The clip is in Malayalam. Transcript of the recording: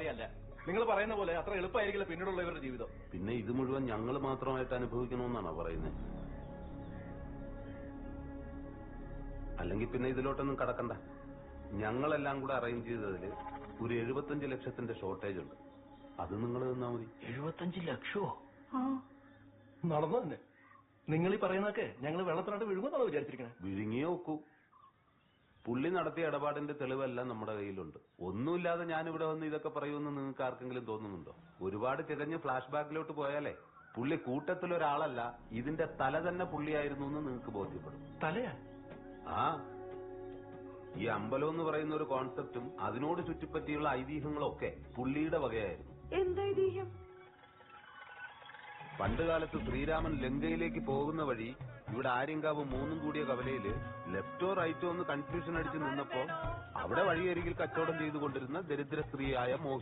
കാര്യമല്ല. നിങ്ങൾ പറയുന്ന പോലെ അത്ര എളുപ്പമായിരിക്കില്ല പിന്നീടുള്ള ഇവരുടെ ജീവിതം. പിന്നെ ഇത് മുഴുവൻ ഞങ്ങൾ മാത്രമായിട്ട് അനുഭവിക്കണമെന്നാണോ പറയുന്നത്? അല്ലെങ്കിൽ പിന്നെ ഇതിലോട്ടൊന്നും കടക്കണ്ട. ഞങ്ങളെല്ലാം കൂടെ അറേഞ്ച് ചെയ്തതിൽ ഒരു 75 ലക്ഷത്തിന്റെ ഷോർട്ടേജ് ഉണ്ട്. അത് നിങ്ങൾ തന്നാ മതി. 75 ലക്ഷമോ? നടന്നു തന്നെ. നിങ്ങൾ ഈ പറയുന്നതൊക്കെ ഞങ്ങൾ വെള്ളത്തിനായിട്ട് വിഴുങ്ങുന്നാണോ വിചാരിച്ചിരിക്കണേ? വിഴുങ്ങിയേ ഒക്കൂ. പുള്ളി നടത്തിയ ഇടപാടിന്റെ തെളിവെല്ലാം നമ്മുടെ കയ്യിലുണ്ട്. ഒന്നുമില്ലാതെ ഞാനിവിടെ വന്ന് ഇതൊക്കെ പറയുമെന്ന് നിങ്ങൾക്ക് ആർക്കെങ്കിലും തോന്നുന്നുണ്ടോ? ഒരുപാട് തികഞ്ഞ് ഫ്ലാഷ് ബാക്കിലോട്ട് പോയാലേ പുള്ളി കൂട്ടത്തിലൊരാളല്ല, ഇതിന്റെ തല തന്നെ പുള്ളിയായിരുന്നു എന്ന് നിങ്ങൾക്ക് ബോധ്യപ്പെടും. തലയാ? ആ, ഈ അമ്പലം എന്ന് പറയുന്ന ഒരു കോൺസെപ്റ്റും അതിനോട് ചുറ്റിപ്പറ്റിയുള്ള ഐതിഹ്യങ്ങളും ഒക്കെ പുള്ളിയുടെ വകയായിരുന്നു. എന്തൈതിഹ്യം? പണ്ടുകാലത്ത് ശ്രീരാമൻ ലങ്കയിലേക്ക് പോകുന്ന വഴി ഇവിടെ ആര്യങ്കാവ് 3 കൂടിയ കവലയില് ലെഫ്റ്റോ റൈറ്റോ എന്ന് കൺഫ്യൂഷൻ അടിച്ച് നിന്നപ്പോ അവിടെ വഴിയരികിൽ കച്ചവടം ചെയ്തുകൊണ്ടിരുന്ന ദരിദ്ര സ്ത്രീയായ